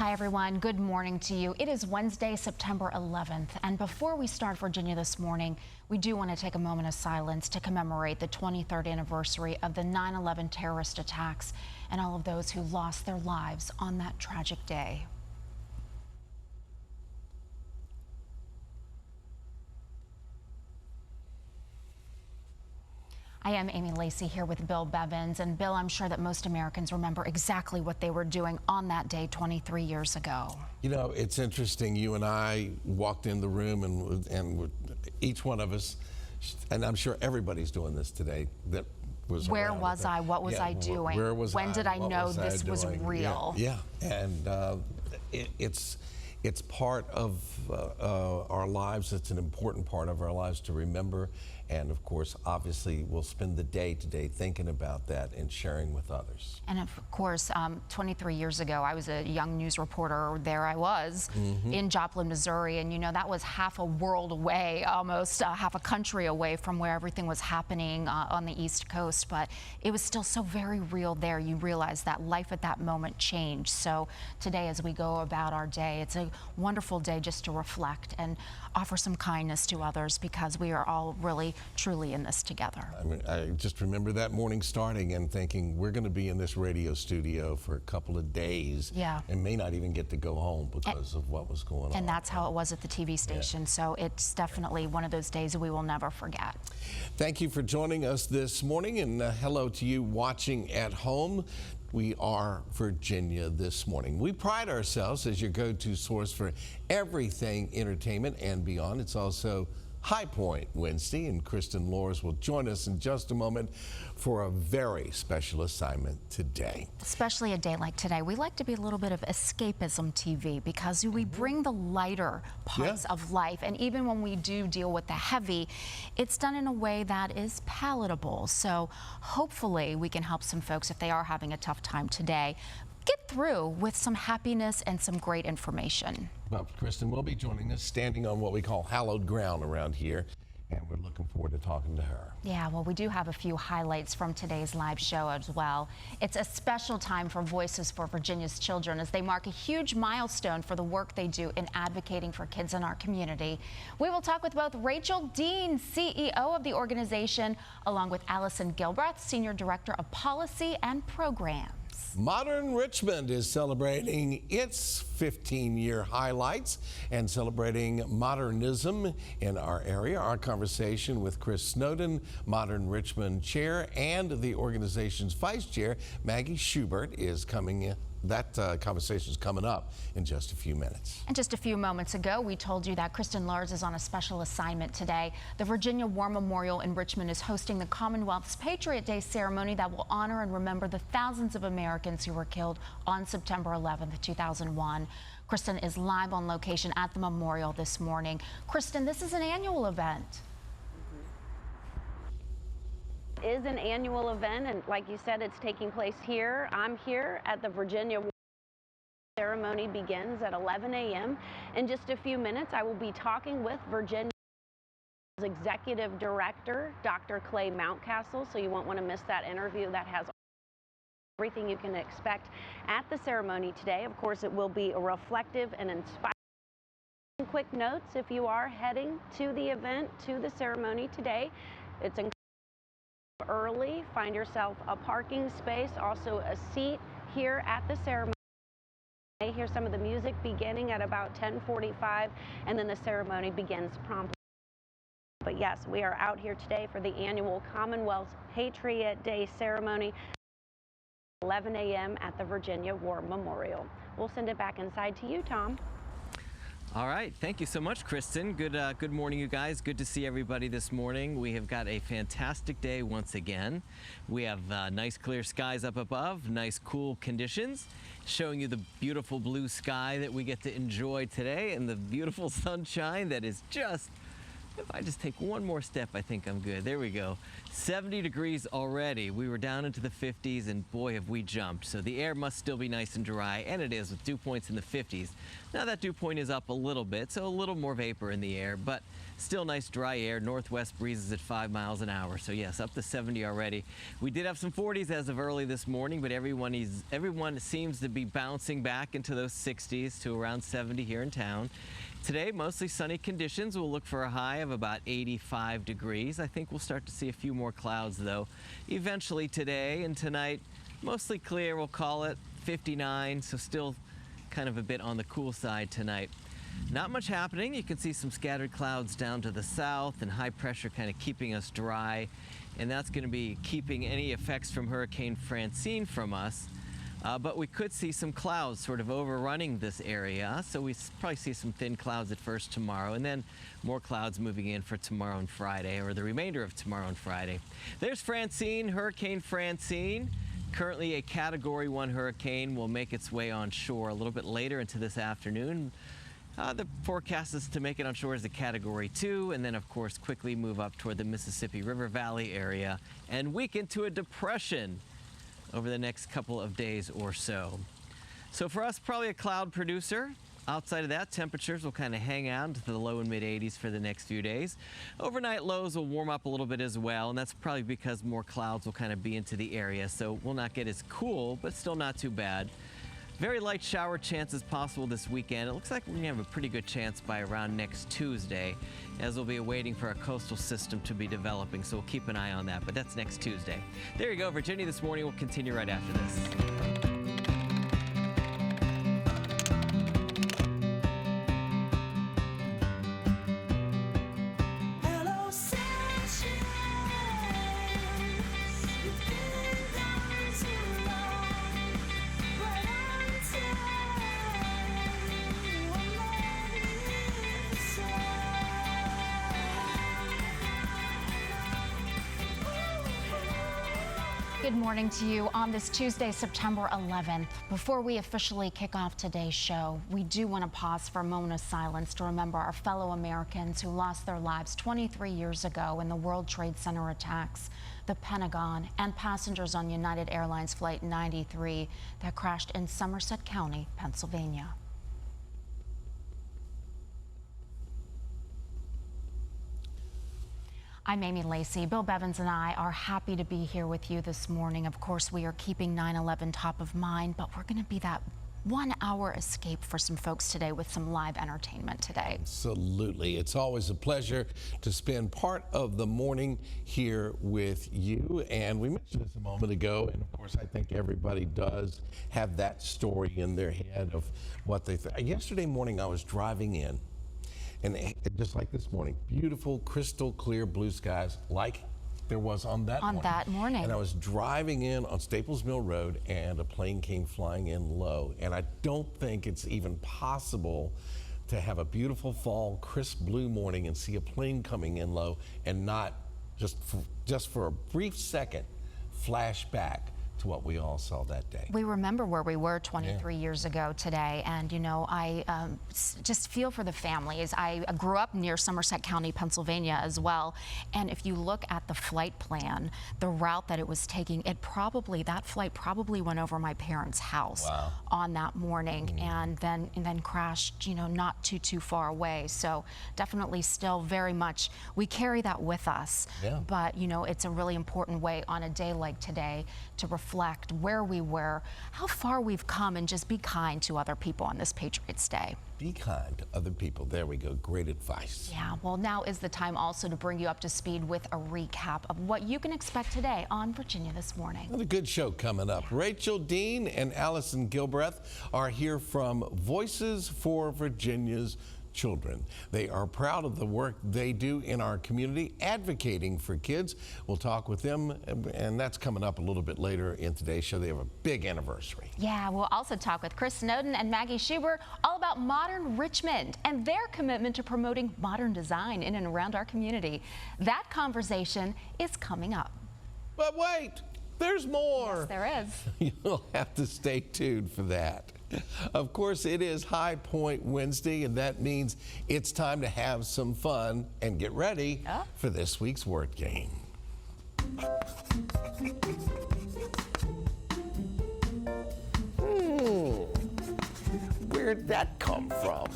Hi everyone, good morning to you. It is Wednesday, September 11th, and before we start Virginia this morning, we do want to take a moment of silence to commemorate the 23rd anniversary of the 9/11 terrorist attacks and all of those who lost their lives on that tragic day. I am Amy Lacey here with Bill Bevins, and Bill, I'm sure that most Americans remember exactly what they were doing on that day 23 years ago. You know, it's interesting. You and I walked in the room, and each one of us, and I'm sure everybody's doing this today, that was Where was I? What was I doing? Where was when I? did I What know was I this was doing? real? Yeah, and it's part of our lives. It's an important part of our lives to remember. And of course, obviously, we'll spend the day today thinking about that and sharing with others. And of course, 23 years ago, I was a young news reporter. There I was in Joplin, Missouri. And you know, that was half a world away, almost half a country away from where everything was happening on the East Coast. But it was still so very real there. You realize that life at that moment changed. So today, as we go about our day, it's a wonderful day just to reflect and offer some kindness to others, because we are all really truly in this together. I mean, I just remember that morning starting and thinking, we're going to be in this radio studio for a couple of days, and may not even get to go home because of what was going on. And that's how it was at the TV station. So it's definitely one of those days we will never forget. Thank you for joining us this morning, and hello to you watching at home. We are Virginia this morning. We pride ourselves as your go-to source for everything entertainment and beyond. It's also High Point Wednesday, and Kristen Lors will join us in just a moment for a very special assignment today. Especially a day like today, we like to be a little bit of escapism TV, because we bring the lighter parts of life, and even when we do deal with the heavy, it's done in a way that is palatable. So hopefully we can help some folks if they are having a tough time today get through with some happiness and some great information. Well, Kristen will be joining us, standing on what we call hallowed ground around here, and we're looking forward to talking to her. Yeah, well, we do have a few highlights from today's live show as well. It's a special time for Voices for Virginia's Children, as they mark a huge milestone for the work they do in advocating for kids in our community. We will talk with both Rachel Dean, CEO of the organization, along with Allison Gilbreth, Senior Director of Policy and Programs. Modern Richmond is celebrating its 15-year highlights and celebrating modernism in our area. Our conversation with Chris Snowden, Modern Richmond Chair, and the organization's Vice Chair, Maggie Schubert, is coming in. That conversation is coming up in just a few minutes. And just a few moments ago, we told you that Kristen Lars is on a special assignment today. The Virginia War Memorial in Richmond is hosting the Commonwealth's Patriot Day ceremony that will honor and remember the thousands of Americans who were killed on September 11th, 2001. Kristen is live on location at the memorial this morning. Kristen, this is an annual event. Is an annual event, and like you said, it's taking place here. I'm here at the Virginia War. Ceremony begins at 11 a.m. In just a few minutes, I will be talking with Virginia's Executive Director, Dr. Clay Mountcastle, so you won't want to miss that interview. That has everything you can expect at the ceremony today. Of course, it will be a reflective and inspiring. Quick notes: if you are heading to the event, to the ceremony today, it's early. Find yourself a parking space, also a seat here at the ceremony. You may hear some of the music beginning at about 10:45, and then the ceremony begins promptly. But yes, we are out here today for the annual Commonwealth's Patriot Day ceremony, 11 a.m. at the Virginia War Memorial. We'll send it back inside to you, Tom. All right, thank you so much, Kristen. Good morning, you guys. Good to see everybody this morning. We have got a fantastic day once again. We have nice clear skies up above, nice cool conditions, showing you the beautiful blue sky that we get to enjoy today, and the beautiful sunshine that is just If I just take one more step, I think I'm good. There we go. 70 degrees already. We were down into the 50s, and boy, have we jumped. So the air must still be nice and dry, and it is, with dew points in the 50s. Now that dew point is up a little bit, so a little more vapor in the air, but still nice dry air. Northwest breezes at 5 miles an hour. So yes, up to 70 already. We did have some 40s as of early this morning, but everyone seems to be bouncing back into those 60s to around 70 here in town. Today, mostly sunny conditions. We'll look for a high of about 85 degrees. I think we'll start to see a few more clouds, though, eventually today. And tonight, mostly clear, we'll call it 59, so still kind of a bit on the cool side tonight. Not much happening. You can see some scattered clouds down to the south and high pressure kind of keeping us dry. And that's going to be keeping any effects from Hurricane Francine from us. But we could see some clouds sort of overrunning this area, so we probably see some thin clouds at first tomorrow, and then more clouds moving in for tomorrow and Friday, or the remainder of tomorrow and Friday. There's Francine, Hurricane Francine. Currently a Category 1 hurricane, will make its way on shore a little bit later into this afternoon. The forecast is to make it on shore as a Category 2, and then of course quickly move up toward the Mississippi River Valley area and weaken to a depression over the next couple of days or so. So for us, probably a cloud producer. Outside of that, temperatures will kind of hang out into the low and mid 80s for the next few days. Overnight lows will warm up a little bit as well, and that's probably because more clouds will kind of be into the area, so we'll not get as cool, but still not too bad. Very light shower chances possible this weekend. It looks like we're going to have a pretty good chance by around next Tuesday, as we'll be waiting for a coastal system to be developing, so we'll keep an eye on that, but that's next Tuesday. There you go, Virginia This Morning. We'll continue right after this. Good morning to you on this Tuesday, September 11th. Before we officially kick off today's show, we do want to pause for a moment of silence to remember our fellow Americans who lost their lives 23 years ago in the World Trade Center attacks, the Pentagon, and passengers on United Airlines Flight 93 that crashed in Somerset County, Pennsylvania. I'm Amy Lacey. Bill Bevins and I are happy to be here with you this morning. Of course, we are keeping 9/11 top of mind, but we're going to be that 1 hour escape for some folks today with some live entertainment today. Absolutely. It's always a pleasure to spend part of the morning here with you. And we mentioned this a moment ago, and of course, I think everybody does have that story in their head of what they think. Yesterday morning, I was driving in, and just like this morning, beautiful, crystal clear blue skies like there was on that morning. And I was driving in on Staples Mill Road, and a plane came flying in low. And I don't think it's even possible to have a beautiful fall, crisp blue morning and see a plane coming in low and not just for a brief second flash back to what we all saw that day. We remember where we were 23 years ago today, and you know, I just feel for the families. I grew up near Somerset County, Pennsylvania as well, and if you look at the flight plan, the route that it was taking, that flight probably went over my parents' house on that morning, and then crashed, you know, not too far away. So definitely still very much, we carry that with us, but you know, it's a really important way on a day like today to reflect where we were, how far we've come, and just be kind to other people on this Patriots Day. Be kind to other people. There we go. Great advice. Yeah, well, now is the time also to bring you up to speed with a recap of what you can expect today on Virginia This Morning. Another good show coming up. Rachel Dean and Allison Gilbreth are here from Voices for Virginia's Children. They are proud of the work they do in our community, advocating for kids. We'll talk with them, and that's coming up a little bit later in today's show. They have a big anniversary. Yeah, we'll also talk with Chris Snowden and Maggie Schubert all about Modern Richmond and their commitment to promoting modern design in and around our community. That conversation is coming up. But wait, there's more. Yes, there is. You'll have to stay tuned for that. Of course, it is High Point Wednesday, and that means it's time to have some fun and get ready for this week's word game. Where'd that come from?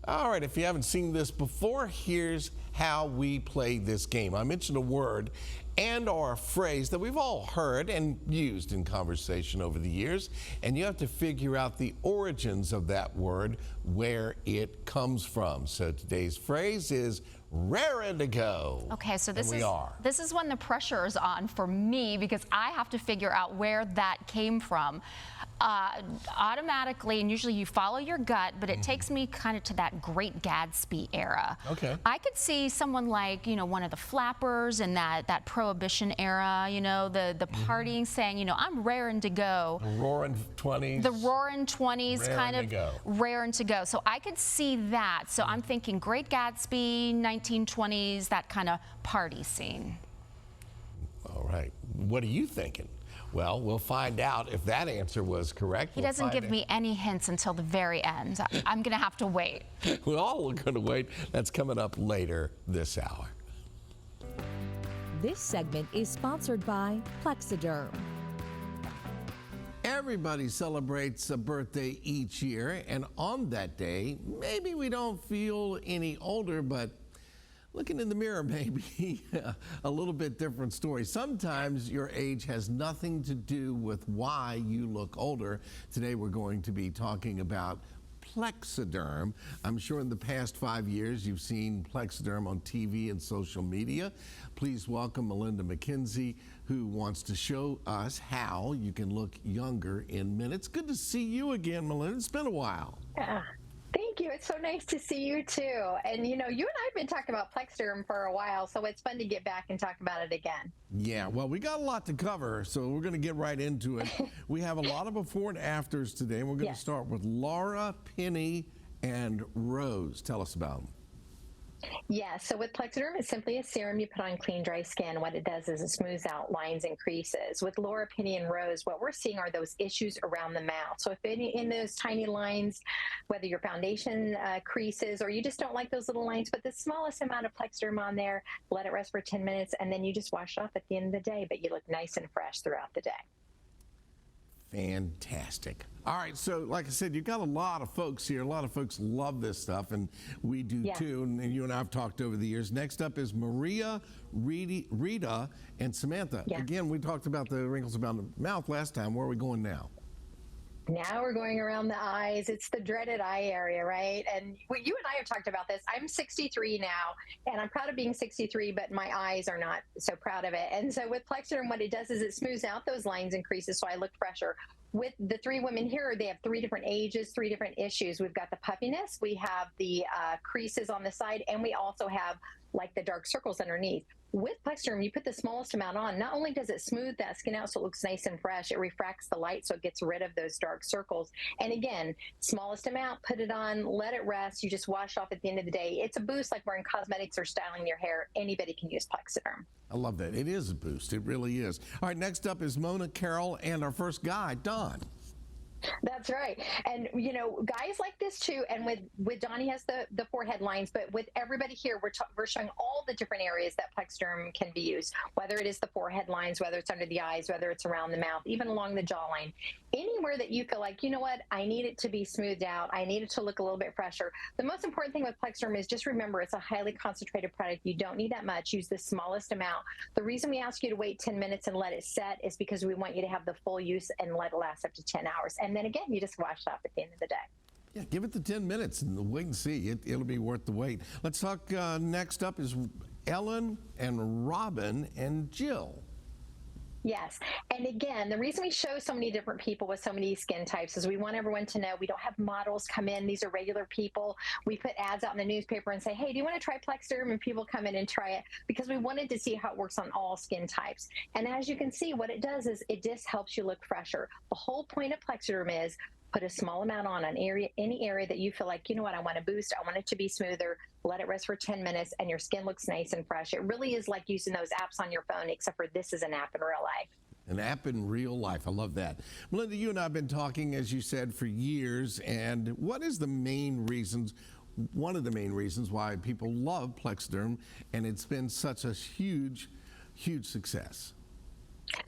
All right, if you haven't seen this before, here's how we play this game. I mentioned a word and or a phrase that we've all heard and used in conversation over the years, and you have to figure out the origins of that word, where it comes from. So today's phrase is raring to go. Okay, so this is this is when the pressure is on for me because I have to figure out where that came from. Automatically, and usually you follow your gut, but it takes me kind of to that Great Gatsby era. Okay. I could see someone like, one of the flappers in that Prohibition era, the partying, saying, I'm raring to go. The Roaring 20s. The Roaring 20s, raring kind to of go. raring to go. So I could see that. So I'm thinking Great Gatsby, 1920s, that kind of party scene. All right. What are you thinking? Well, we'll find out if that answer was correct. He doesn't give me any hints until the very end. I'm going to have to wait. We're all going to wait. That's coming up later this hour. This segment is sponsored by Plexiderm. Everybody celebrates a birthday each year, and on that day, maybe we don't feel any older, but looking in the mirror may be a little bit different story. Sometimes your age has nothing to do with why you look older. Today we're going to be talking about Plexiderm. I'm sure in the past 5 years you've seen Plexiderm on TV and social media. Please welcome Melinda McKenzie, who wants to show us how you can look younger in minutes. Good to see you again, Melinda. It's been a while. Thank you. It's so nice to see you too. And you and I have been talking about Plexiderm for a while, so it's fun to get back and talk about it again. Yeah, well, we got a lot to cover, so we're going to get right into it. We have a lot of before and afters today, and we're going to start with Laura, Penny, and Rose. Tell us about them. Yeah, so with Plexiderm, it's simply a serum you put on clean, dry skin. What it does is it smooths out lines and creases. With Laura, Penny, and Rose, what we're seeing are those issues around the mouth. So if any in those tiny lines, whether your foundation creases or you just don't like those little lines, put the smallest amount of Plexiderm on there, let it rest for 10 minutes, and then you just wash it off at the end of the day, but you look nice and fresh throughout the day. Fantastic. All right, so like I said, you've got a lot of folks here. A lot of folks love this stuff, and we do too, and you and I have talked over the years. Next up is Maria, Rita, and Samantha. Yeah. Again, we talked about the wrinkles around the mouth last time. Where are we going now? Now we're going around the eyes. It's the dreaded eye area, right? And you and I have talked about this. I'm 63 now, and I'm proud of being 63, but my eyes are not so proud of it. And so with Plexiderm, what it does is it smooths out those lines and creases so I look fresher. With the three women here, they have 3 different ages, 3 different issues. We've got the puffiness, we have the creases on the side, and we also have like the dark circles underneath. With Plexiderm, you put the smallest amount on. Not only does it smooth that skin out so it looks nice and fresh, it refracts the light so it gets rid of those dark circles. And again, smallest amount, put it on, let it rest. You just wash off at the end of the day. It's a boost like wearing cosmetics or styling your hair. Anybody can use Plexiderm. I love that. It is a boost. It really is. All right, next up is Mona, Carol, and our first guy, Don. That's right. And, guys like this too. And with Donnie has the forehead lines, but with everybody here, we're showing all the different areas that Plexiderm can be used, whether it is the forehead lines, whether it's under the eyes, whether it's around the mouth, even along the jawline, anywhere that you feel like, what, I need it to be smoothed out. I need it to look a little bit fresher. The most important thing with Plexiderm is just remember, it's a highly concentrated product. You don't need that much. Use the smallest amount. The reason we ask you to wait 10 minutes and let it set is because we want you to have the full use and let it last up to 10 hours. And then again, you just wash it off at the end of the day. Yeah, give it the 10 minutes and wait and see. It'll be worth the wait. Let's talk, next up is Ellen and Robin and Jill. Yes. And again, the reason we show so many different people with so many skin types is we want everyone to know we don't have models come in. These are regular people. We put ads out in the newspaper and say, hey, do you want to try Plexiderm? And people come in and try it because we wanted to see how it works on all skin types. And as you can see, what it does is it just helps you look fresher. The whole point of Plexiderm is put a small amount on any area that you feel like, what, I want to boost. I want it to be smoother. Let it rest for 10 minutes and your skin looks nice and fresh. It really is like using those apps on your phone, except for this is an app in real life. An app in real life. I love that. Melinda, you and I have been talking, as you said, for years. And what is the main reasons, one of the main reasons why people love Plexiderm, and it's been such a huge, huge success?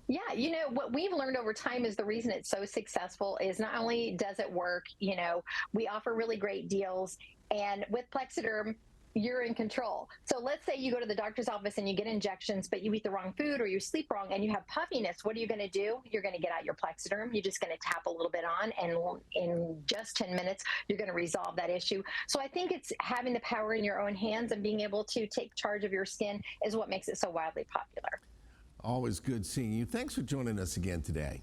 Yeah, you know, what we've learned over time is the reason it's so successful is not only does it work, you know, we offer really great deals. And with Plexiderm, you're in control. So let's say you go to the doctor's office and you get injections, but you eat the wrong food or you sleep wrong and you have puffiness. What are you going to do? You're going to get out your Plexiderm. You're just going to tap a little bit on, and in just 10 minutes, you're going to resolve that issue. So I think it's having the power in your own hands and being able to take charge of your skin is what makes it so wildly popular. Always good seeing you. Thanks for joining us again today.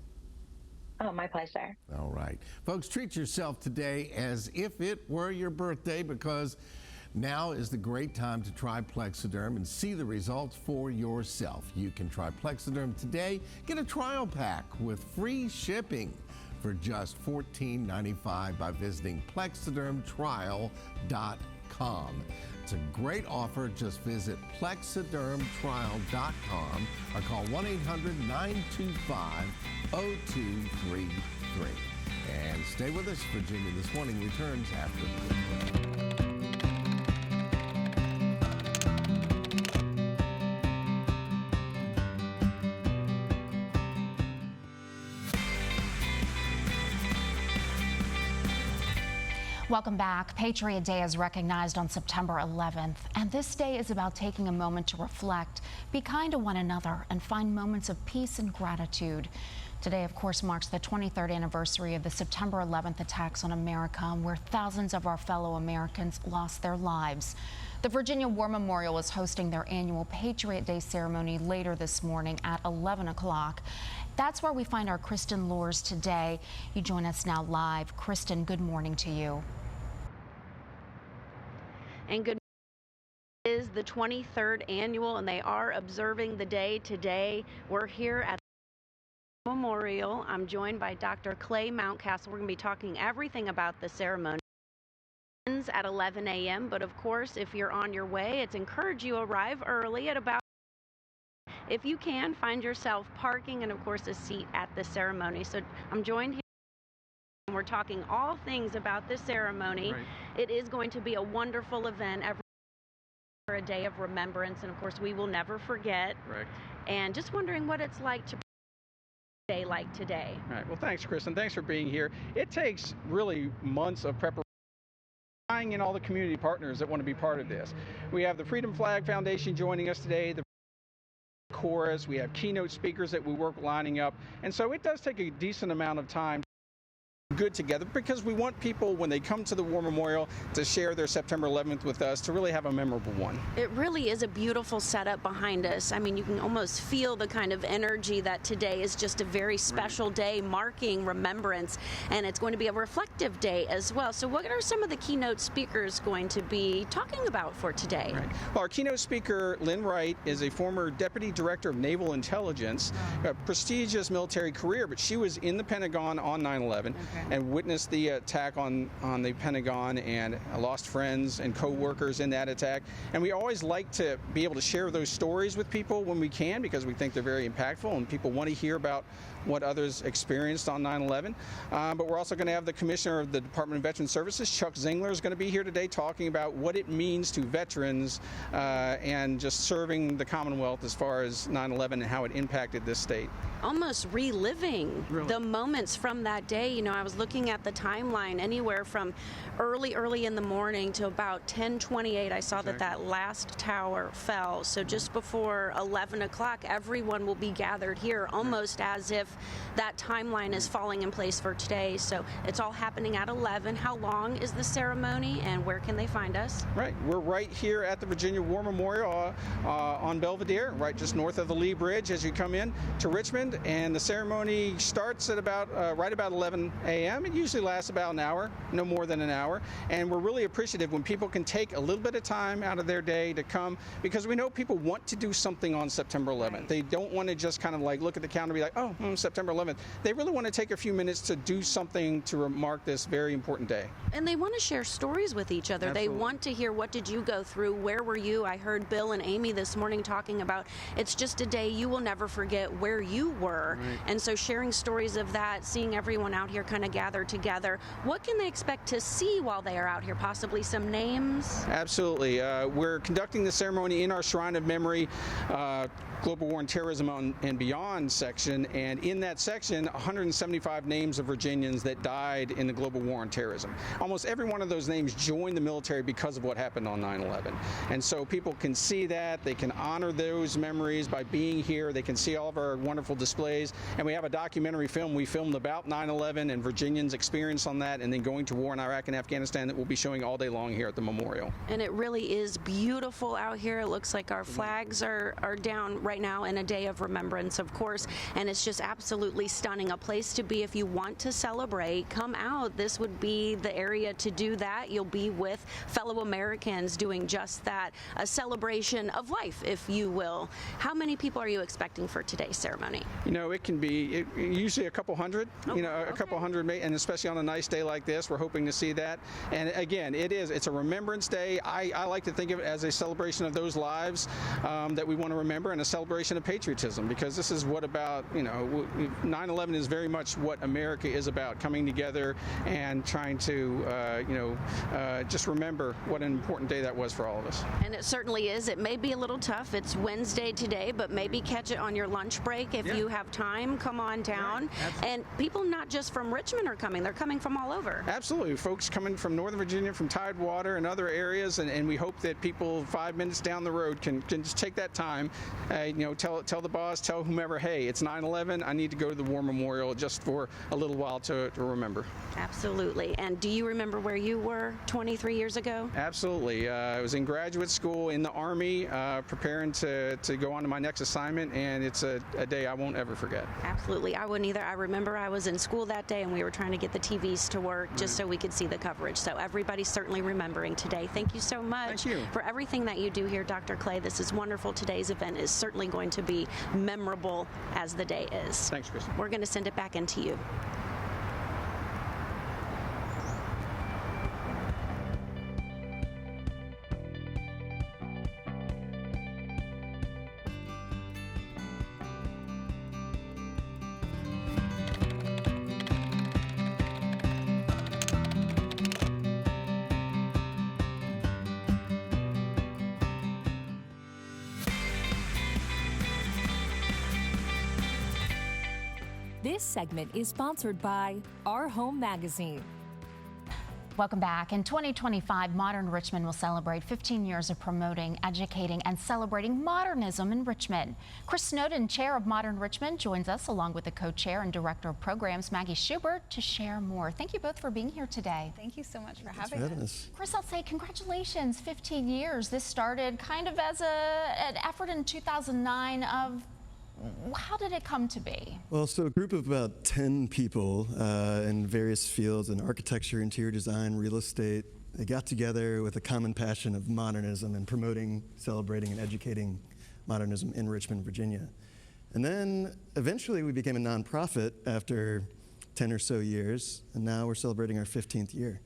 Oh, my pleasure. All right. Folks, treat yourself today as if it were your birthday, because now is the great time to try Plexiderm and see the results for yourself. You can try Plexiderm today. Get a trial pack with free shipping for just $14.95 by visiting plexidermtrial.com. It's a great offer. Just visit plexidermtrial.com or call 1-800-925-0233. And stay with us. Virginia This Morning returns after the break. Welcome back. Patriot Day is recognized on September 11th, and this day is about taking a moment to reflect, be kind to one another, and find moments of peace and gratitude. Today, of course, marks the 23rd anniversary of the September 11th attacks on America, where thousands of our fellow Americans lost their lives. The Virginia War Memorial is hosting their annual Patriot Day ceremony later this morning at 11 o'clock. That's where we find our Kristen Lors today. You join us now live. Kristen, good morning to you. And good morning. It is the 23rd annual, and they are observing the day today. We're here at the Memorial. I'm joined by Dr. Clay Mountcastle. We're going to be talking everything about the ceremony at 11 a.m. But of course, if you're on your way, it's encouraged you arrive early at about, if you can, find yourself parking and of course a seat at the ceremony. So I'm joined here. We're talking all things about this ceremony. Right. It is going to be a wonderful event for a day of remembrance, and of course we will never forget. Correct. And just wondering what it's like to a day like today. All right. Well, thanks, Kristen. Thanks for being here. It takes really months of preparation. Tying in all the community partners that want to be part of this. We have the Freedom Flag Foundation joining us today, the chorus, we have keynote speakers that we work lining up, and so it does take a decent amount of time good together, because we want people, when they come to the War Memorial, to share their September 11th with us, to really have a memorable one. It really is a beautiful setup behind us. I mean, you can almost feel the kind of energy that today is just a very special day marking remembrance, and it's going to be a reflective day as well. So what are some of the keynote speakers going to be talking about for today? Right. Well, our keynote speaker, Lynn Wright, is a former Deputy Director of Naval Intelligence, a prestigious military career, but she was in the Pentagon on 9/11. And witnessed the attack on the Pentagon, and lost friends and co-workers in that attack. And we always like to be able to share those stories with people when we can, because we think they're very impactful and people want to hear about what others experienced on 9/11. But we're also going to have the Commissioner of the Department of Veteran Services, Chuck Zingler, is going to be here today talking about what it means to veterans and just serving the Commonwealth as far as 9/11 and how it impacted this state. Almost reliving the moments from that day. You know, I was looking at the timeline, anywhere from early in the morning to about 10:28. I saw that last tower fell. So just before 11 o'clock, everyone will be gathered here, almost as if that timeline is falling in place for today. So it's all happening at 11. How long is the ceremony, and where can they find us? Right. We're right here at the Virginia War Memorial on Belvedere, right just north of the Lee Bridge as you come in to Richmond. And the ceremony starts at about right about 11 a.m. a.m. It usually lasts about an hour, no more than an hour. And we're really appreciative when people can take a little bit of time out of their day to come, because we know people want to do something on September 11th. Right. They don't want to just kind of like look at the calendar and be like, oh, September 11th. They really want to take a few minutes to do something to mark this very important day. And they want to share stories with each other. Absolutely. They want to hear, what did you go through? Where were you? I heard Bill and Amy this morning talking about it's just a day you will never forget where you were. Right. And so sharing stories of that, seeing everyone out here kind of gather together, what can they expect to see while they are out here? Possibly some names? Absolutely. We're conducting the ceremony in our Shrine of Memory, Global War and Terrorism and Beyond section, and in that section 175 names of Virginians that died in the global war on terrorism. Almost every one of those names joined the military because of what happened on 9/11, and so people can see that, they can honor those memories by being here, they can see all of our wonderful displays, and we have a documentary film we filmed about 9/11 and Virginians' experience on that, and then going to war in Iraq and Afghanistan, that we'll be showing all day long here at the memorial. And it really is beautiful out here. It looks like our flags are down right now in a day of remembrance, of course, and it's just absolutely stunning. A place to be if you want to celebrate. Come out. This would be the area to do that. You'll be with fellow Americans doing just that, a celebration of life, if you will. How many people are you expecting for today's ceremony? You know, it can be usually a couple hundred, a couple hundred, and especially on a nice day like this, we're hoping to see that. And again, it's a remembrance day. I like to think of it as a celebration of those lives that we want to remember, and a celebration of patriotism, because this is what about, 9/11 is very much what America is about, coming together and trying to, just remember what an important day that was for all of us. And it certainly is. It may be a little tough. It's Wednesday today, but maybe catch it on your lunch break if you have time. Come on down. Right. And people not just from Richmond are coming. They're coming from all over. Absolutely. Folks coming from Northern Virginia, from Tidewater and other areas, and we hope that people 5 minutes down the road can just take that time, tell the boss, tell whomever, hey, it's 9/11, I need to go to the War Memorial just for a little while to remember. Absolutely. And do you remember where you were 23 years ago? Absolutely. I was in graduate school in the Army, preparing to go on to my next assignment, and it's a day I won't ever forget. Absolutely. I wouldn't either. I remember I was in school that day, and we were trying to get the TVs to work just so we could see the coverage. So everybody's certainly remembering today. Thank you so much for everything that you do here, Dr. Clay. This is wonderful. Today's event is certainly going to be memorable as the day is. Thanks, Kristen. We're going to send it back into you. This segment is sponsored by Our Home Magazine. Welcome back. In 2025, Modern Richmond will celebrate 15 years of promoting, educating, and celebrating modernism in Richmond. Chris Snowden, chair of Modern Richmond, joins us along with the co-chair and director of programs, Maggie Schubert, to share more. Thank you both for being here today. Thank you so much for having us. Chris, I'll say congratulations, 15 years. This started kind of as an effort in 2009 of how did it come to be? Well, so a group of about 10 people in various fields in architecture, interior design, real estate, they got together with a common passion of modernism and promoting, celebrating, and educating modernism in Richmond, Virginia. And then eventually we became a nonprofit after 10 or so years, and now we're celebrating our 15th year.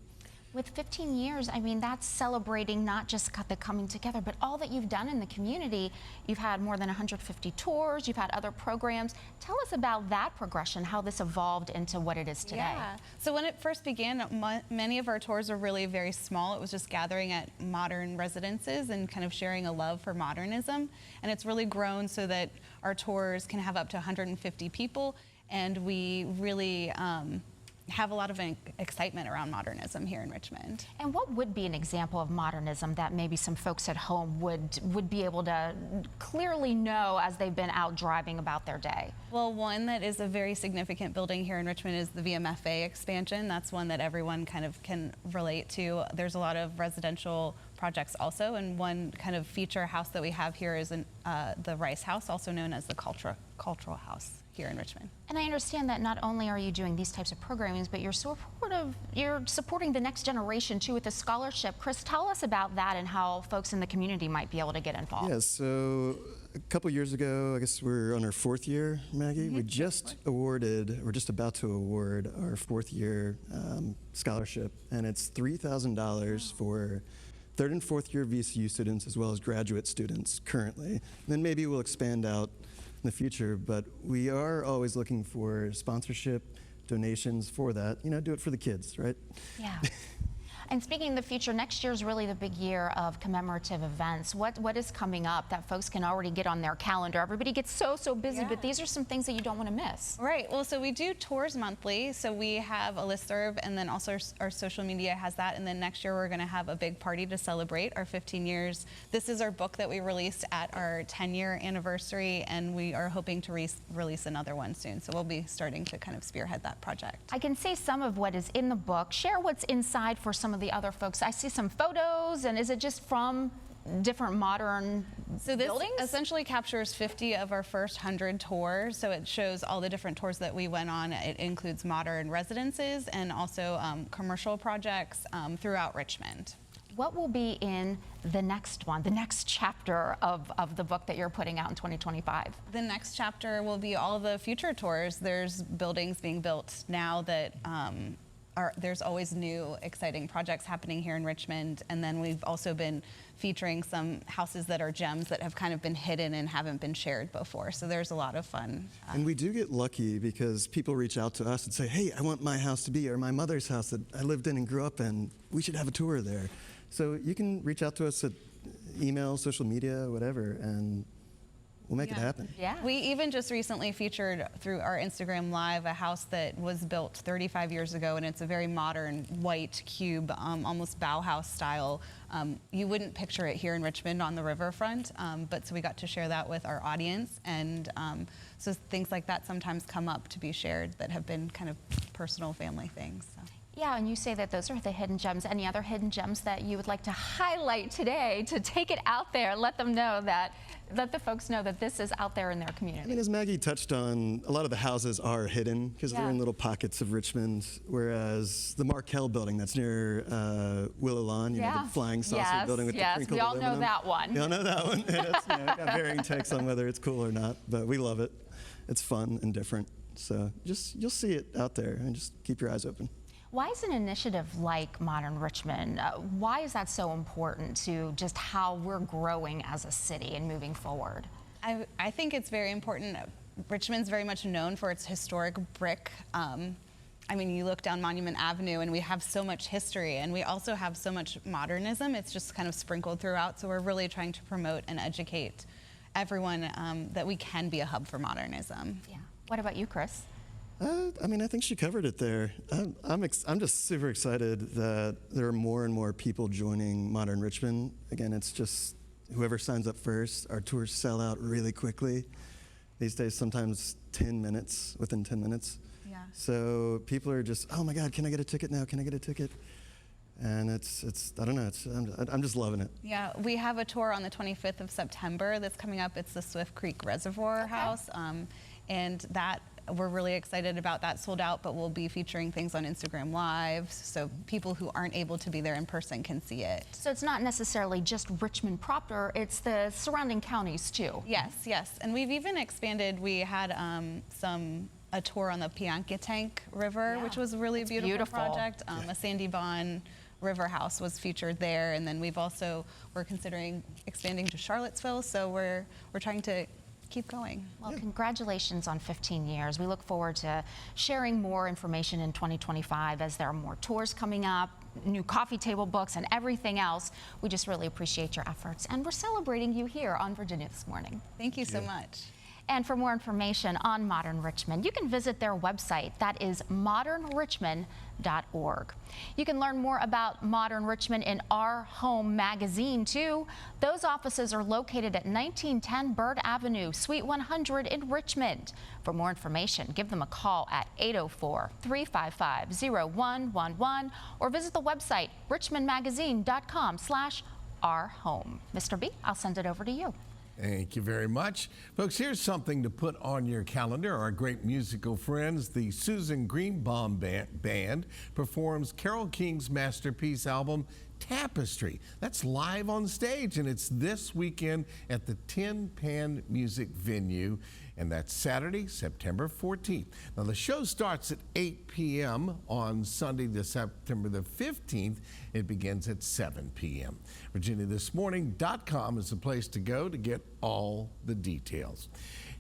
With 15 years, I mean, that's celebrating not just the coming together, but all that you've done in the community. You've had more than 150 tours, you've had other programs. Tell us about that progression, how this evolved into what it is today. Yeah, so when it first began, many of our tours were really very small. It was just gathering at modern residences and kind of sharing a love for modernism. And it's really grown so that our tours can have up to 150 people, and we really have a lot of excitement around modernism here in Richmond. And what would be an example of modernism that maybe some folks at home would be able to clearly know as they've been out driving about their day? Well, one that is a very significant building here in Richmond is the VMFA expansion. That's one that everyone kind of can relate to. There's a lot of residential projects also, and one kind of feature house that we have here is the Rice House, also known as the Cultural House here in Richmond. And I understand that not only are you doing these types of programmings, but you're supporting the next generation too with a scholarship. Chris, tell us about that and how folks in the community might be able to get involved. Yeah, so a couple years ago, I guess we're on our 4th year, Maggie. We just awarded, we're just about to award our 4th year scholarship, and it's $3,000 for 3rd and 4th year VCU students as well as graduate students currently. And then maybe we'll expand out in the future, but we are always looking for sponsorship, donations for that. You know, do it for the kids, right? Yeah. And speaking of the future, next year is really the big year of commemorative events. What is coming up that folks can already get on their calendar? Everybody gets so busy, but these are some things that you don't want to miss. Right. Well, so we do tours monthly. So we have a listserv, and then also our social media has that. And then next year we're going to have a big party to celebrate our 15 years. This is our book that we released at our 10-year anniversary, and we are hoping to release another one soon. So we'll be starting to kind of spearhead that project. I can say some of what is in the book. Share what's inside for some of the other folks. I see some photos, and is it just from different modern buildings? Essentially captures 50 of our first 100 tours. So it shows all the different tours that we went on. It includes modern residences and also commercial projects throughout Richmond. What will be in the next one, the next chapter of the book that you're putting out in 2025? The next chapter will be all the future tours. There's buildings being built now that there's always new exciting projects happening here in Richmond, and then we've also been featuring some houses that are gems that have kind of been hidden and haven't been shared before, so there's a lot of fun. And we do get lucky because people reach out to us and say, hey, I want my house to be, or my mother's house that I lived in and grew up in, we should have a tour there. So you can reach out to us at email, social media, whatever, and we'll make it happen. Yeah. We even just recently featured through our Instagram Live a house that was built 35 years ago, and it's a very modern white cube, almost Bauhaus style. You wouldn't picture it here in Richmond on the riverfront, but so we got to share that with our audience, and so things like that sometimes come up to be shared that have been kind of personal family things. So. Yeah, and you say that those are the hidden gems. Any other hidden gems that you would like to highlight today to take it out there, let the folks know that this is out there in their community? I mean, as Maggie touched on, a lot of the houses are hidden because they're in little pockets of Richmond, whereas the Markel building that's near Willow Lawn, you know, the flying saucer building with the crinkled we all aluminum. know that one. We all know that one. And it's, got varying takes on whether it's cool or not, but we love it. It's fun and different. So you'll see it out there, and just keep your eyes open. Why is an initiative like Modern Richmond, why is that so important to just how we're growing as a city and moving forward? I think it's very important. Richmond's very much known for its historic brick. I mean, you look down Monument Avenue and we have so much history, and we also have so much modernism. It's just kind of sprinkled throughout, so we're really trying to promote and educate everyone that we can be a hub for modernism. Yeah. What about you, Chris? I mean, I think she covered it there. I'm just super excited that there are more and more people joining Modern Richmond. Again, it's just whoever signs up first. Our tours sell out really quickly. These days, sometimes within 10 minutes. Yeah. So people are just, oh my God, can I get a ticket now? Can I get a ticket? And I don't know, I'm just loving it. Yeah, we have a tour on the 25th of September that's coming up. It's the Swift Creek Reservoir House, and that we're really excited about. That sold out, but we'll be featuring things on Instagram Live, so people who aren't able to be there in person can see it. So it's not necessarily just Richmond proper, it's the surrounding counties too. Yes, and we've even expanded. We had a tour on the Piankatank River, which was a really beautiful project. A Sandy Bond River House was featured there, and then we're considering expanding to Charlottesville, so we're trying to keep going. Well, congratulations on 15 years. We look forward to sharing more information in 2025 as there are more tours coming up, new coffee table books, and everything else. We just really appreciate your efforts, and we're celebrating you here on Virginia This Morning. Thank you so much. And for more information on Modern Richmond, you can visit their website. That is modernrichmond.org. You can learn more about Modern Richmond in Our Home magazine, too. Those offices are located at 1910 Bird Avenue, Suite 100 in Richmond. For more information, give them a call at 804-355-0111 or visit the website richmondmagazine.com/ Our Home. Mr. B, I'll send it over to you. Thank you very much. Folks, here's something to put on your calendar. Our great musical friends, the Susan Greenbaum Band, performs Carole King's masterpiece album, Tapestry. That's live on stage, and it's this weekend at the Tin Pan Music Venue, and that's Saturday, September 14th. Now, the show starts at 8 p.m. on Sunday, September the 15th. It begins at 7 p.m. VirginiaThisMorning.com is the place to go to get all the details.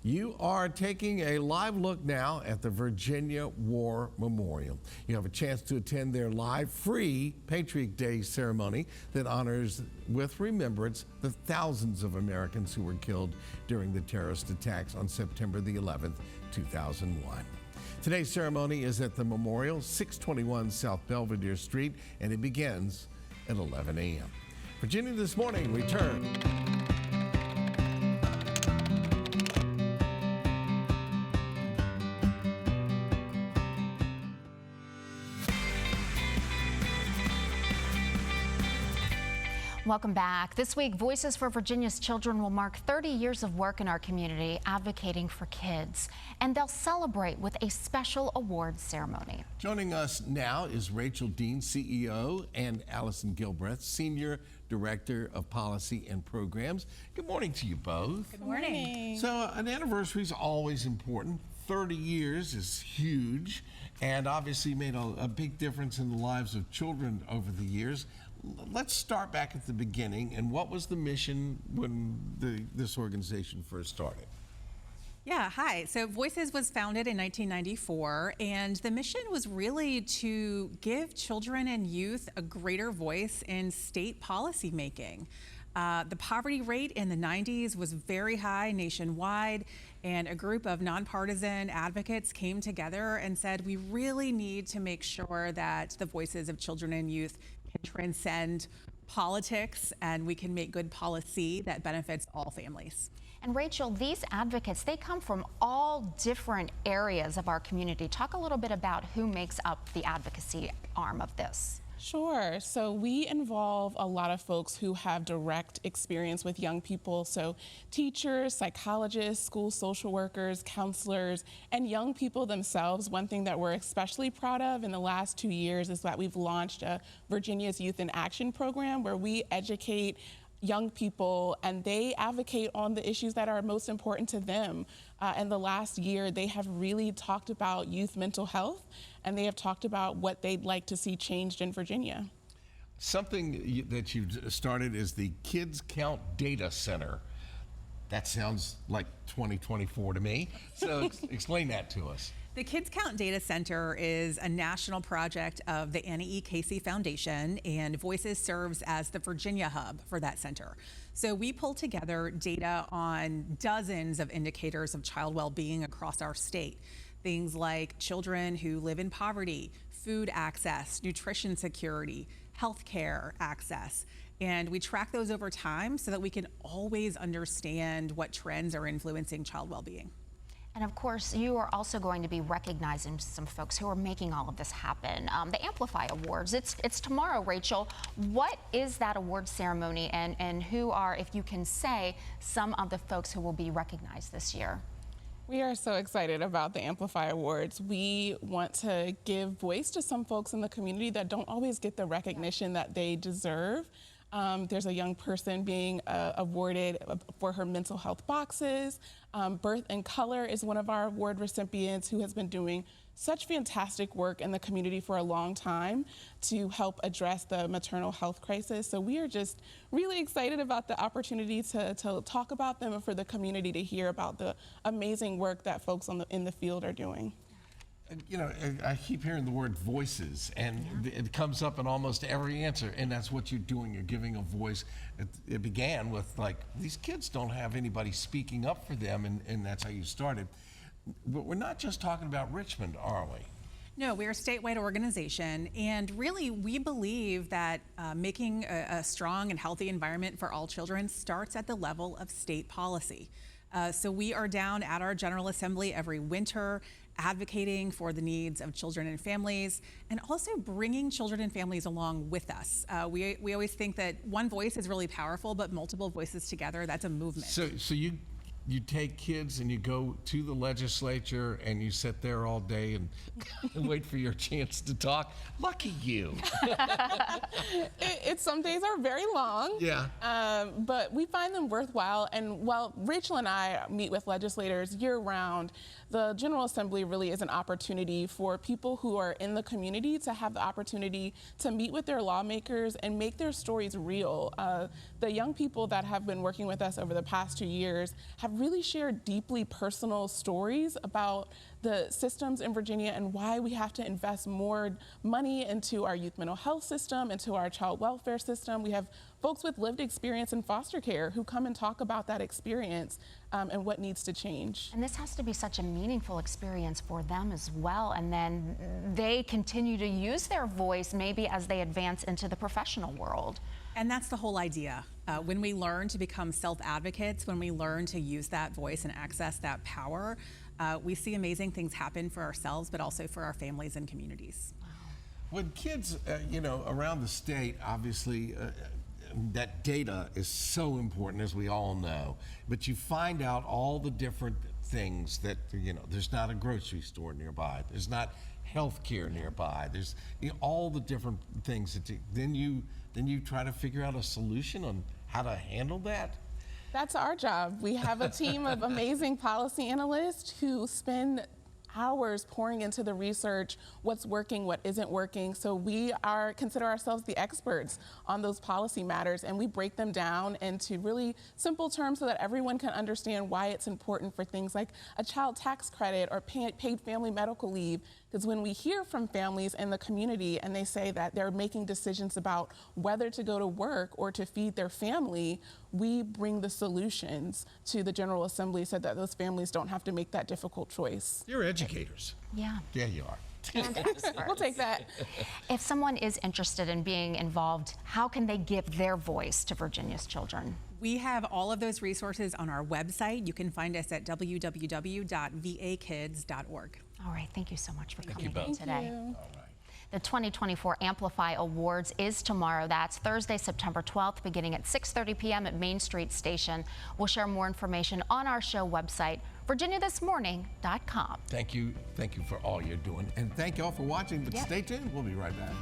You are taking a live look now at the Virginia War Memorial. You have a chance to attend their live, free Patriot Day ceremony that honors with remembrance the thousands of Americans who were killed during the terrorist attacks on September the 11th, 2001. Today's ceremony is at the memorial, 621 South Belvedere Street, and it begins at 11 a.m. Virginia This Morning returns. Welcome back. This week, Voices for Virginia's Children will mark 30 years of work in our community advocating for kids, and they'll celebrate with a special awards ceremony. Joining us now is Rachel Dean, CEO, and Allison Gilbreth, Senior Director of Policy and Programs. Good morning to you both. Good morning. So an anniversary is always important. 30 years is huge, and obviously made a big difference in the lives of children over the years. Let's start back at the beginning. And what was the mission when this organization first started? Yeah, hi. So Voices was founded in 1994, and the mission was really to give children and youth a greater voice in state policy making. The poverty rate in the 90s was very high nationwide, and a group of nonpartisan advocates came together and said, we really need to make sure that the voices of children and youth can transcend politics, and we can make good policy that benefits all families. And Rachel, these advocates, they come from all different areas of our community. Talk a little bit about who makes up the advocacy arm of this. Sure. So we involve a lot of folks who have direct experience with young people. So teachers, psychologists, school social workers, counselors, and young people themselves. One thing that we're especially proud of in the last 2 years is that we've launched a Virginia's Youth in Action program where we educate young people and they advocate on the issues that are most important to them. In the last year, they have really talked about youth mental health, and they have talked about what they'd like to see changed in Virginia. Something that you've started is the Kids Count Data Center. That sounds like 2024 to me. So explain that to us. The Kids Count Data Center is a national project of the Annie E. Casey Foundation, and Voices serves as the Virginia hub for that center. So we pull together data on dozens of indicators of child well-being across our state. Things like children who live in poverty, food access, nutrition security, healthcare access. And we track those over time so that we can always understand what trends are influencing child well-being. And of course, you are also going to be recognizing some folks who are making all of this happen. The Amplify Awards, it's tomorrow, Rachel. What is that award ceremony, and who are, if you can say, some of the folks who will be recognized this year? We are so excited about the Amplify Awards. We want to give voice to some folks in the community that don't always get the recognition that they deserve. There's a young person being awarded for her mental health boxes. Birth in Color is one of our award recipients who has been doing such fantastic work in the community for a long time to help address the maternal health crisis. So we are just really excited about the opportunity to talk about them and for the community to hear about the amazing work that folks in the field are doing. You know, I keep hearing the word voices, and it comes up in almost every answer, and that's what you're doing. You're giving a voice. It began with, like, these kids don't have anybody speaking up for them, and that's how you started. But we're not just talking about Richmond, are we? No, we're a statewide organization, and really we believe that making a strong and healthy environment for all children starts at the level of state policy. So we are down at our General Assembly every winter advocating for the needs of children and families, and also bringing children and families along with us. We always think that one voice is really powerful, but multiple voices together, that's a movement. So you take kids and you go to the legislature and you sit there all day and wait for your chance to talk. Lucky you. Some days are very long. Yeah. But we find them worthwhile. And while Rachel and I meet with legislators year round, the General Assembly really is an opportunity for people who are in the community to have the opportunity to meet with their lawmakers and make their stories real. The young people that have been working with us over the past 2 years have really shared deeply personal stories about the systems in Virginia and why we have to invest more money into our youth mental health system, into our child welfare system. We have folks with lived experience in foster care who come and talk about that experience and what needs to change. And this has to be such a meaningful experience for them as well. And then they continue to use their voice maybe as they advance into the professional world. And that's the whole idea. When we learn to become self-advocates, when we learn to use that voice and access that power, we see amazing things happen for ourselves, but also for our families and communities. When kids, around the state, obviously, that data is so important, as we all know, but you find out all the different things that, there's not a grocery store nearby, there's not health care nearby, there's all the different things that then you try to figure out a solution on how to handle that. That's our job. We have a team of amazing policy analysts who spend hours pouring into the research, what's working, what isn't working. So we consider ourselves the experts on those policy matters, and we break them down into really simple terms so that everyone can understand why it's important for things like a child tax credit or paid family medical leave. Because when we hear from families in the community and they say that they're making decisions about whether to go to work or to feed their family, we bring the solutions to the General Assembly so that those families don't have to make that difficult choice. You're educators. Yeah. Yeah, you are. And experts. We'll take that. If someone is interested in being involved, how can they give their voice to Virginia's children? We have all of those resources on our website. You can find us at www.vakids.org. All right, thank you so much for coming in Thank today. you. All right. The 2024 Amplify Awards is tomorrow. That's Thursday, September 12th, beginning at 6:30 p.m. at Main Street Station. We'll share more information on our show website, virginiathismorning.com. Thank you for all you're doing. And thank you all for watching, but stay tuned. We'll be right back.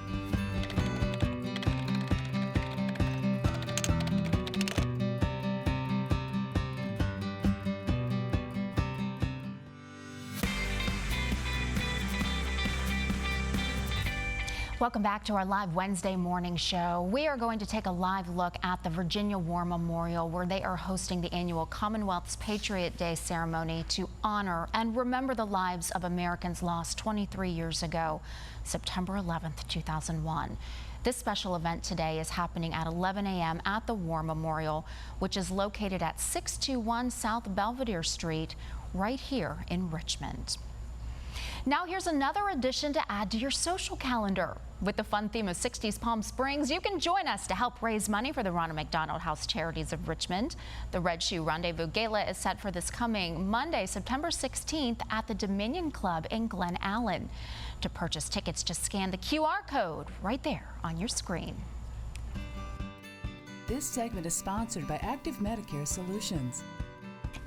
Welcome back to our live Wednesday morning show. We are going to take a live look at the Virginia War Memorial, where they are hosting the annual Commonwealth's Patriot Day ceremony to honor and remember the lives of Americans lost 23 years ago, September 11th, 2001. This special event today is happening at 11 a.m. at the War Memorial, which is located at 621 South Belvedere Street, right here in Richmond. Now here's another addition to add to your social calendar. With the fun theme of 60s Palm Springs, you can join us to help raise money for the Ronald McDonald House Charities of Richmond. The Red Shoe Rendezvous Gala is set for this coming Monday, September 16th at the Dominion Club in Glen Allen. To purchase tickets, just scan the QR code right there on your screen. This segment is sponsored by Active Medicare Solutions.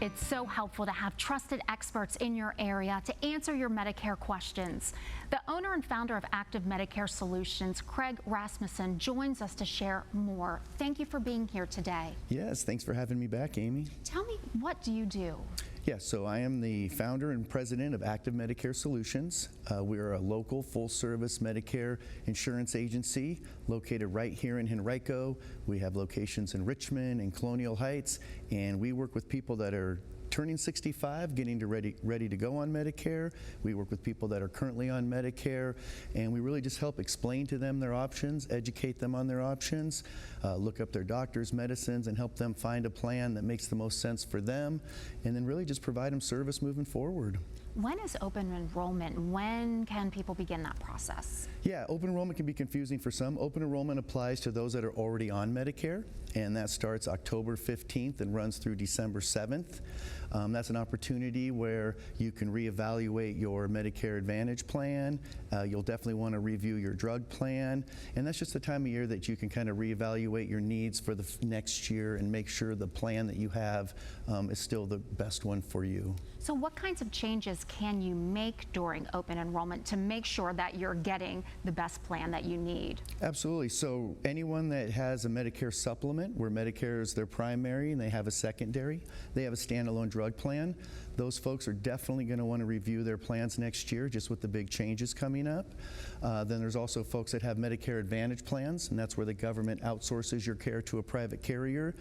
It's so helpful to have trusted experts in your area to answer your Medicare questions. The owner and founder of Active Medicare Solutions, Craig Rasmussen, joins us to share more. Thank you for being here today. Yes, thanks for having me back, Amy. Tell me, what do you do? Yes, so I am the founder and president of Active Medicare Solutions. We are a local full-service Medicare insurance agency located right here in Henrico. We have locations in Richmond and Colonial Heights, and we work with people that are turning 65, getting ready to go on Medicare. We work with people that are currently on Medicare, and we really just help explain to them their options, educate them on their options, look up their doctor's medicines, and help them find a plan that makes the most sense for them, and then really just provide them service moving forward. When is open enrollment? When can people begin that process? Yeah, open enrollment can be confusing for some. Open enrollment applies to those that are already on Medicare, and that starts October 15th and runs through December 7th. That's an opportunity where you can reevaluate your Medicare Advantage plan. You'll definitely want to review your drug plan, and that's just the time of year that you can kind of reevaluate your needs for the next year and make sure the plan that you have is still the best one for you. So what kinds of changes can you make during open enrollment to make sure that you're getting the best plan that you need? Absolutely. So anyone that has a Medicare supplement, where Medicare is their primary and they have a secondary, they have a standalone drug plan, those folks are definitely going to want to review their plans next year, just with the big changes coming up. Then there's also folks that have Medicare Advantage plans, and that's where the government outsources your care to a private carrier.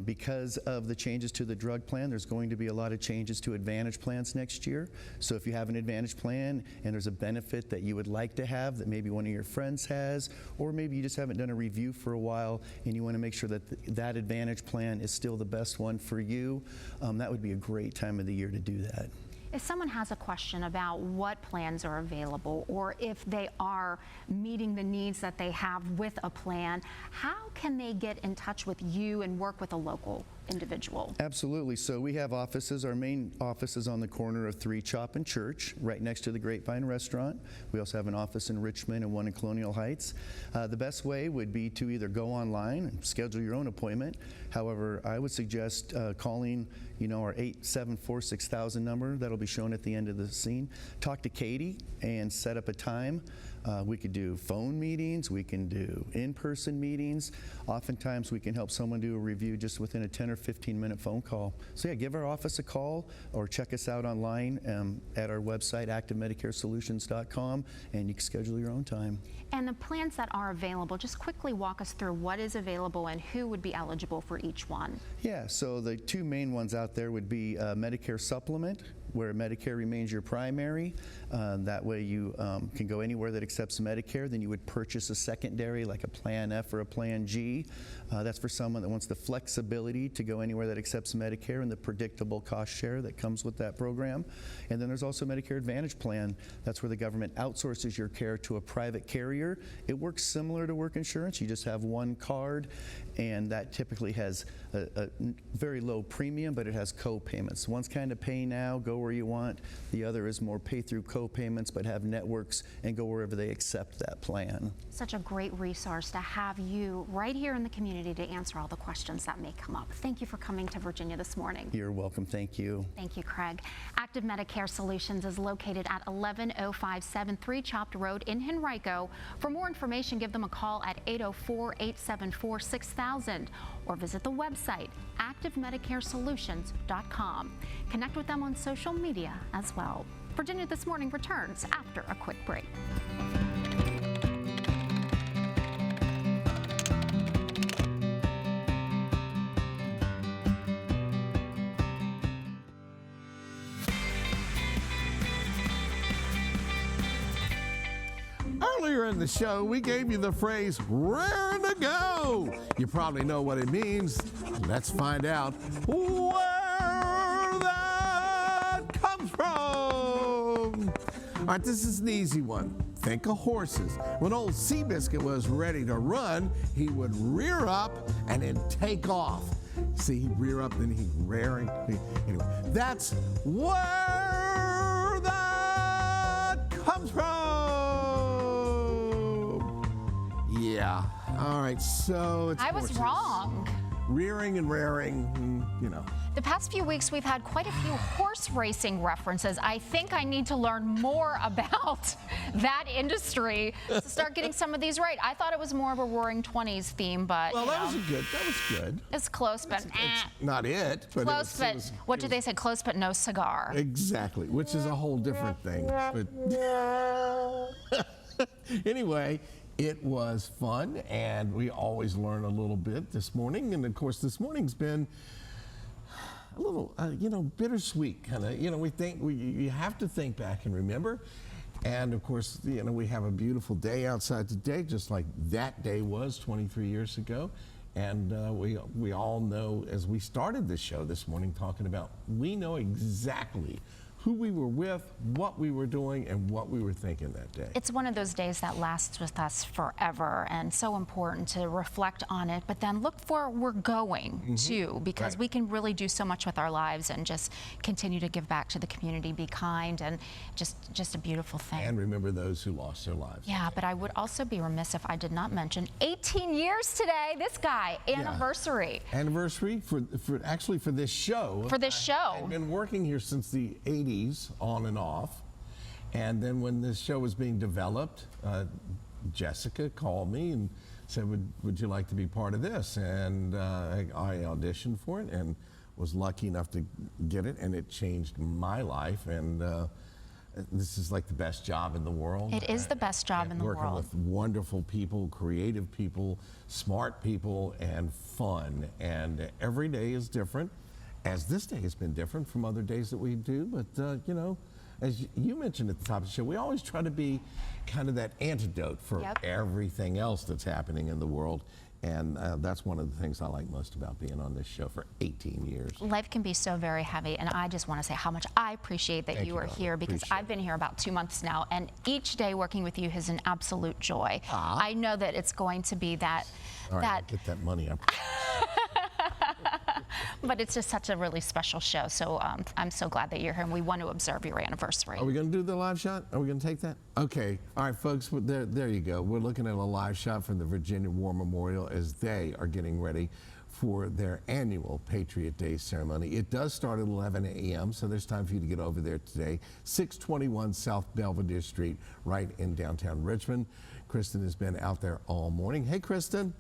Because of the changes to the drug plan, there's going to be a lot of changes to Advantage plans next year. So if you have an Advantage plan and there's a benefit that you would like to have that maybe one of your friends has, or maybe you just haven't done a review for a while and you want to make sure that that Advantage plan is still the best one for you, that would be a great time of the year to do that. If someone has a question about what plans are available or if they are meeting the needs that they have with a plan, how can they get in touch with you and work with a local individual? Absolutely. So we have offices. Our main office is on the corner of 3 Chop and Church, right next to the Grapevine Restaurant. We also have an office in Richmond and one in Colonial Heights. The best way would be to either go online and schedule your own appointment. However, I would suggest calling our 874-6000 number that'll be shown at the end of the scene. Talk to Katie and set up a time. We could do phone meetings, we can do in-person meetings. Oftentimes we can help someone do a review just within a 10 or 15-minute phone call. So yeah, give our office a call or check us out online at our website, activemedicaresolutions.com, and you can schedule your own time. And the plans that are available, just quickly walk us through what is available and who would be eligible for each one. Yeah, so the 2 main ones out there would be Medicare Supplement, where Medicare remains your primary. That way you can go anywhere that accepts Medicare. Then you would purchase a secondary, like a Plan F or a Plan G. That's for someone that wants the flexibility to go anywhere that accepts Medicare and the predictable cost share that comes with that program. And then there's also Medicare Advantage Plan. That's where the government outsources your care to a private carrier. It works similar to work insurance. You just have one card, and that typically has a very low premium, but it has co-payments. One's kind of pay now, go where you want. The other is more pay through co-payments, but have networks and go wherever they accept that plan. Such a great resource to have you right here in the community to answer all the questions that may come up. Thank you for coming to Virginia this morning. You're welcome. Thank you. Thank you, Craig. Active Medicare Solutions is located at 11057 3 Chopped Road in Henrico. For more information, give them a call at 804-874-6000 or visit the website activemedicaresolutions.com. Connect with them on social media as well. Virginia This Morning returns after a quick break. Earlier in the show, we gave you the phrase, raring to go. You probably know what it means. Let's find out where that comes from. All right, this is an easy one. Think of horses. When old Seabiscuit was ready to run, he would rear up and then take off. See, he'd rear up, then he'd raring. Anyway, that's where that comes from. Yeah. All right, so it's I was horses. wrong. Rearing and raring, The past few weeks, we've had quite a few horse racing references. I think I need to learn more about that industry to start getting some of these right. I thought it was more of a Roaring 20s theme, but Well, that was good. It's close, but It's not it, but close, what did they say? Close, but no cigar. Exactly, which is a whole different thing. But anyway, it was fun, and we always learn a little bit this morning. And of course, this morning's been a little, bittersweet kind of. We think you have to think back and remember. And of course, we have a beautiful day outside today, just like that day was 23 years ago. And we all know, as we started this show this morning talking about, we know exactly who we were with, what we were doing, and what we were thinking that day. It's one of those days that lasts with us forever, and so important to reflect on it, but then look for where we're going too, because we can really do so much with our lives and just continue to give back to the community, be kind, and just a beautiful thing. And remember those who lost their lives. Yeah, but I would also be remiss if I did not mention 18 years today. This guy, anniversary. Anniversary for this show. For this show. I've been working here since the 80s, on and off. And then when this show was being developed, Jessica called me and said, would you like to be part of this? And I auditioned for it and was lucky enough to get it, and it changed my life. And this is like the best job in the world. It is the best job in the world. Working with wonderful people, creative people, smart people, and fun. And every day is different, as this day has been different from other days that we do. But, you know, as you mentioned at the top of the show, we always try to be kind of that antidote for everything else that's happening in the world. And that's one of the things I like most about being on this show for 18 years. Life can be so very heavy, and I just want to say how much I appreciate that you are here, because I've been here about 2 months now, and each day working with you is an absolute joy. I know that it's going to be that. All right, I'll get that money up. But it's just such a really special show, so I'm so glad that you're here, and we want to observe your anniversary. Are we going to do the live shot? Are we going to take that? Okay. All right, folks, there you go. We're looking at a live shot from the Virginia War Memorial as they are getting ready for their annual Patriot Day ceremony. It does start at 11 a.m., so there's time for you to get over there today. 621 South Belvedere Street, right in downtown Richmond. Kristen has been out there all morning. Hey, Kristen.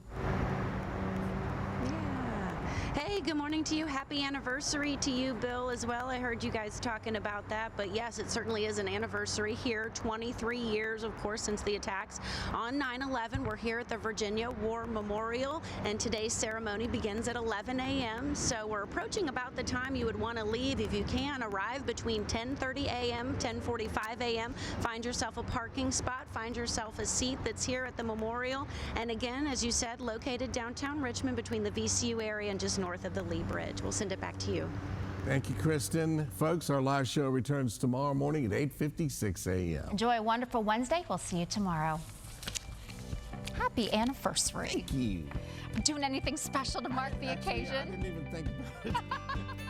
Hey, good morning to you. Happy anniversary to you, Bill, as well. I heard you guys talking about that, but yes, it certainly is an anniversary here. 23 years, of course, since the attacks on 9/11. We're here at the Virginia War Memorial, and today's ceremony begins at 11 a.m. So we're approaching about the time you would want to leave. If you can, arrive between 10:30 a.m., 10:45 a.m. Find yourself a parking spot. Find yourself a seat that's here at the memorial. And again, as you said, located downtown Richmond between the VCU area and just north of the Lee Bridge. We'll send it back to you. Thank you, Kristen. Folks, our live show returns tomorrow morning at 8:56 a.m. Enjoy a wonderful Wednesday. We'll see you tomorrow. Happy anniversary. Thank you. Doing anything special to mark the occasion? I didn't even think about it.